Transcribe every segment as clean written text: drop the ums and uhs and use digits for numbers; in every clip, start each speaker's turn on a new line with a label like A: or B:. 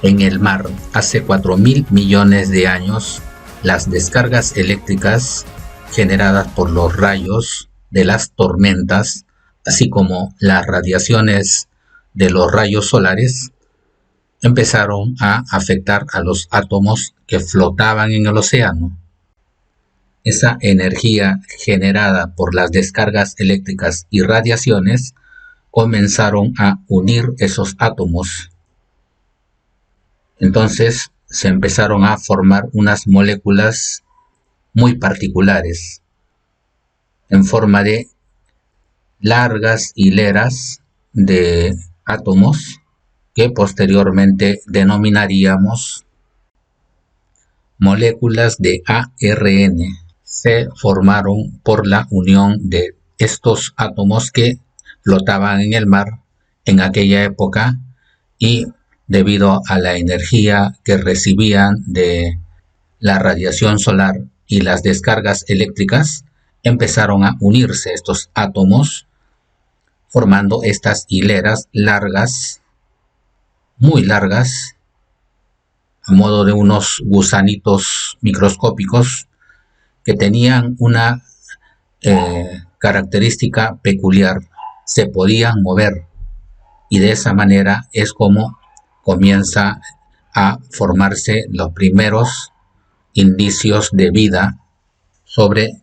A: En el mar, hace 4.000 millones de años, las descargas eléctricas generadas por los rayos de las tormentas, así como las radiaciones de los rayos solares, empezaron a afectar a los átomos que flotaban en el océano. Esa energía generada por las descargas eléctricas y radiaciones comenzaron a unir esos átomos. Entonces se empezaron a formar unas moléculas muy particulares en forma de largas hileras de átomos que posteriormente denominaríamos moléculas de ARN. Se formaron por la unión de estos átomos que flotaban en el mar en aquella época y debido a la energía que recibían de la radiación solar y las descargas eléctricas, empezaron a unirse estos átomos formando estas hileras largas, muy largas, a modo de unos gusanitos microscópicos que tenían una característica peculiar: se podían mover, y de esa manera es como comienza a formarse los primeros indicios de vida sobre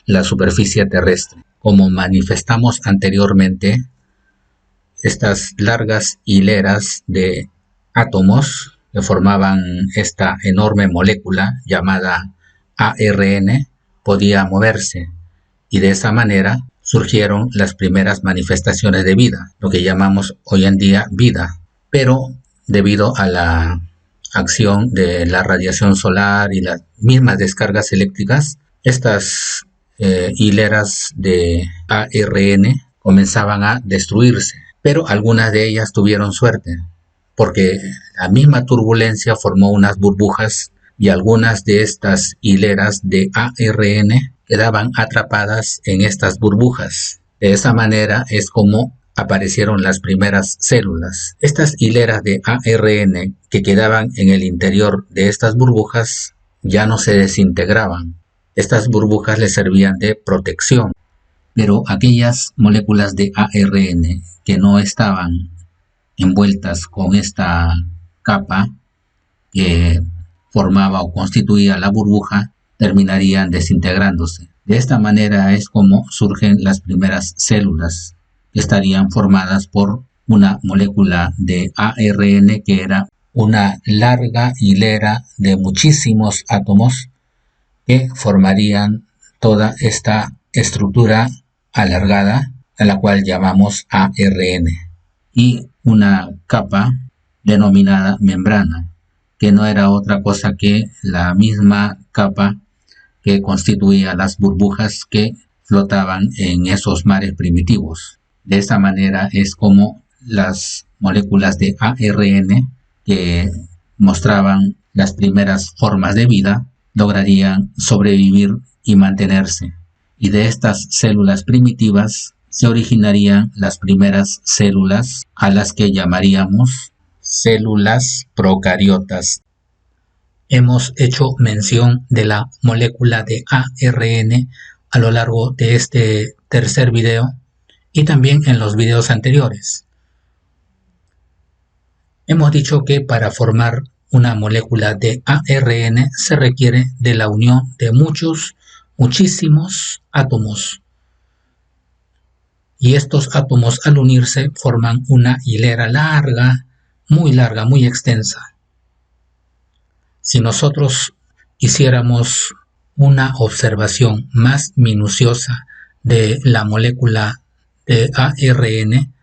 A: la superficie terrestre. Como manifestamos anteriormente, estas largas hileras de átomos que formaban esta enorme molécula llamada ARN podía moverse, y de esa manera surgieron las primeras manifestaciones de vida, lo que llamamos hoy en día vida. Pero debido a la acción de la radiación solar y las mismas descargas eléctricas, estas hileras de ARN comenzaban a destruirse, pero algunas de ellas tuvieron suerte, porque la misma turbulencia formó unas burbujas y algunas de estas hileras de ARN quedaban atrapadas en estas burbujas. De esa manera es como aparecieron las primeras células. Estas hileras de ARN que quedaban en el interior de estas burbujas ya no se desintegraban. Estas burbujas les servían de protección, pero aquellas moléculas de ARN que no estaban envueltas con esta capa que formaba o constituía la burbuja terminarían desintegrándose. De esta manera es como surgen las primeras células, que estarían formadas por una molécula de ARN que era una larga hilera de muchísimos átomos que formarían toda esta estructura alargada, a la cual llamamos ARN, y una capa denominada membrana, que no era otra cosa que la misma capa que constituía las burbujas que flotaban en esos mares primitivos. De esta manera es como las moléculas de ARN que mostraban las primeras formas de vida lograrían sobrevivir y mantenerse. Y de estas células primitivas se originarían las primeras células, a las que llamaríamos células procariotas. Hemos hecho mención de la molécula de ARN a lo largo de este tercer video y también en los videos anteriores. Hemos dicho que para formar una molécula de ARN se requiere de la unión de muchísimos átomos. Y estos átomos, al unirse, forman una hilera larga, muy extensa. Si nosotros hiciéramos una observación más minuciosa de la molécula de ARN,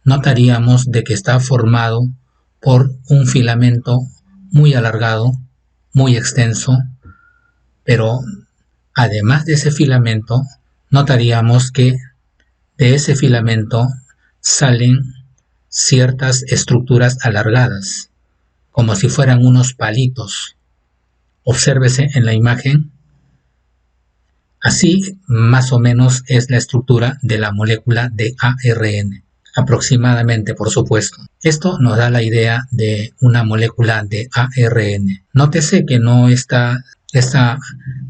A: notaríamos de que está formado por un filamento muy alargado, muy extenso, pero además de ese filamento, notaríamos que de ese filamento salen ciertas estructuras alargadas, como si fueran unos palitos. Obsérvese en la imagen. Así más o menos es la estructura de la molécula de ARN. aproximadamente, por supuesto. Esto nos da la idea de una molécula de ARN. Nótese que no está esta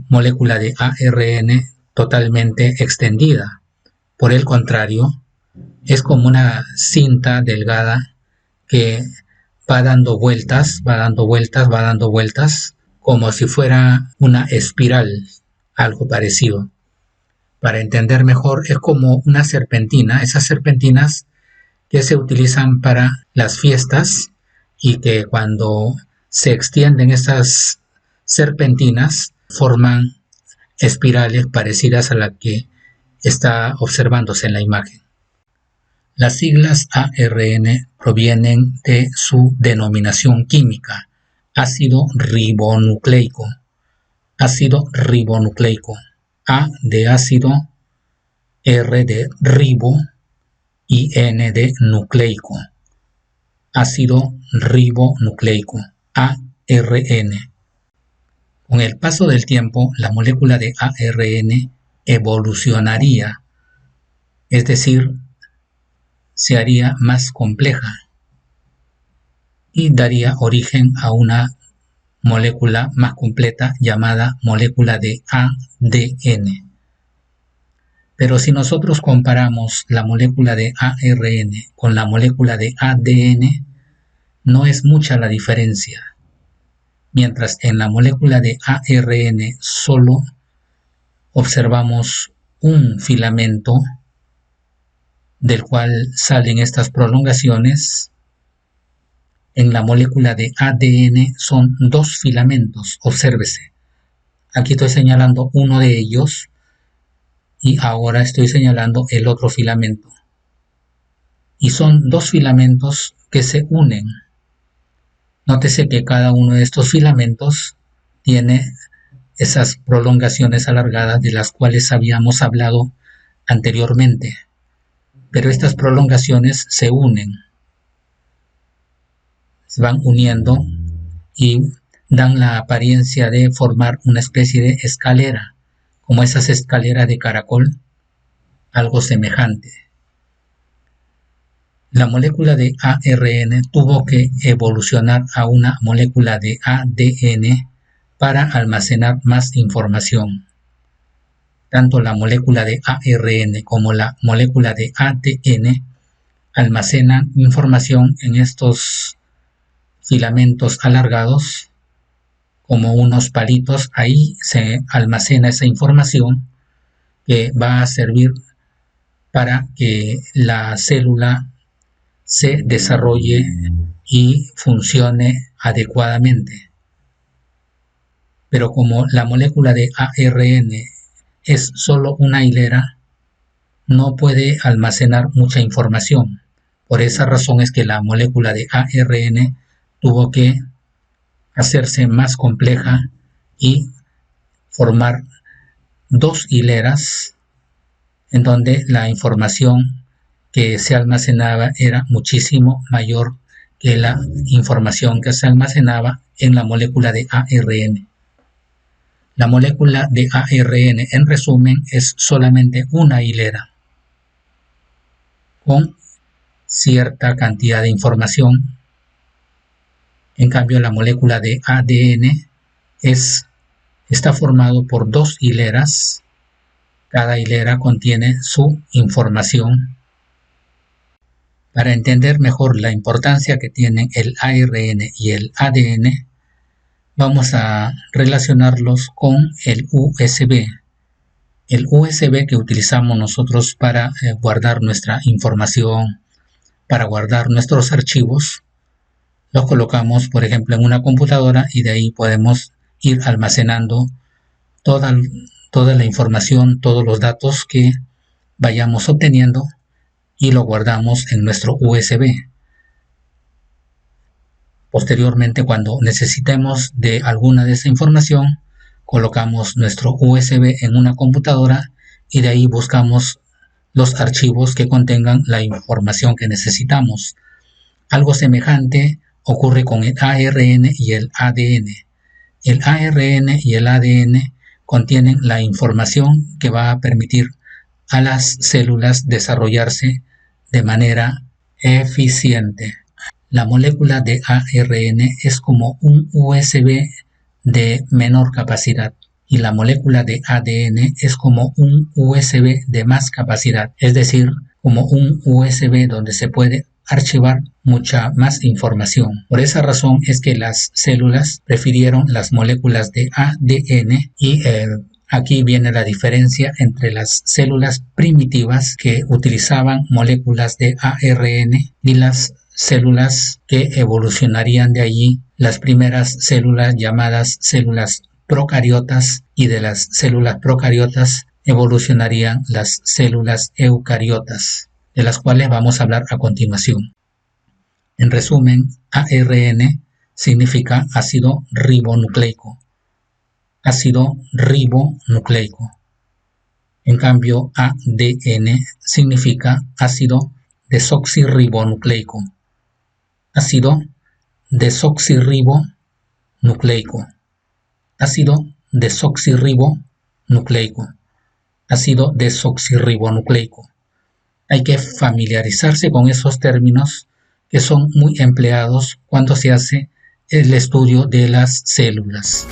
A: molécula de ARN totalmente extendida. Por el contrario, es como una cinta delgada que va dando vueltas, como si fuera una espiral, algo parecido. Para entender mejor, es como una serpentina, esas serpentinas que se utilizan para las fiestas y que cuando se extienden estas serpentinas forman espirales parecidas a la que está observándose en la imagen. Las siglas ARN provienen de su denominación química, ácido ribonucleico. Ácido ribonucleico. A de ácido, R de ribo y N de nucleico. Ácido ribonucleico, ARN. Con el paso del tiempo, la molécula de ARN evolucionaría, es decir, se haría más compleja y daría origen a una molécula más completa llamada molécula de ADN. Pero si nosotros comparamos la molécula de ARN con la molécula de ADN, no es mucha la diferencia. Mientras en la molécula de ARN solo observamos un filamento del cual salen estas prolongaciones, en la molécula de ADN son 2 filamentos, obsérvese. Aquí estoy señalando uno de ellos y ahora estoy señalando el otro filamento. Y son 2 filamentos que se unen. Nótese que cada uno de estos filamentos tiene esas prolongaciones alargadas de las cuales habíamos hablado anteriormente. Pero estas prolongaciones se unen, se van uniendo y dan la apariencia de formar una especie de escalera, como esas escaleras de caracol, algo semejante. La molécula de ARN tuvo que evolucionar a una molécula de ADN para almacenar más información. Tanto la molécula de ARN como la molécula de ADN almacenan información en estos filamentos alargados como unos palitos. Ahí se almacena esa información que va a servir para que la célula se desarrolle y funcione adecuadamente. Pero como la molécula de ARN es solo una hilera, no puede almacenar mucha información. Por esa razón es que la molécula de ARN tuvo que hacerse más compleja y formar 2 hileras en donde la información que se almacenaba era muchísimo mayor que la información que se almacenaba en la molécula de ARN. La molécula de ARN, en resumen, es solamente una hilera con cierta cantidad de información. En cambio, la molécula de ADN está formado por 2 hileras. Cada hilera contiene su información. Para entender mejor la importancia que tienen el ARN y el ADN, vamos a relacionarlos con el USB. El USB que utilizamos nosotros para guardar nuestra información, para guardar nuestros archivos, los colocamos, por ejemplo, en una computadora y de ahí podemos ir almacenando toda la información, todos los datos que vayamos obteniendo y lo guardamos en nuestro USB. Posteriormente, cuando necesitemos de alguna de esa información, colocamos nuestro USB en una computadora y de ahí buscamos los archivos que contengan la información que necesitamos. Algo semejante ocurre con el ARN y el ADN. El ARN y el ADN contienen la información que va a permitir a las células desarrollarse de manera eficiente. La molécula de ARN es como un USB de menor capacidad y la molécula de ADN es como un USB de más capacidad, es decir, como un USB donde se puede archivar mucha más información. Por esa razón es que las células prefirieron las moléculas de ADN y aquí viene la diferencia entre las células primitivas que utilizaban moléculas de ARN y las células que evolucionarían de allí, las primeras células llamadas células procariotas, y de las células procariotas evolucionarían las células eucariotas, de las cuales vamos a hablar a continuación. En resumen, ARN significa ácido ribonucleico. Ácido ribonucleico. En cambio, ADN significa ácido desoxirribonucleico. Ácido desoxirribonucleico. Ácido desoxirribonucleico. Ácido desoxirribonucleico. Hay que familiarizarse con esos términos que son muy empleados cuando se hace el estudio de las células.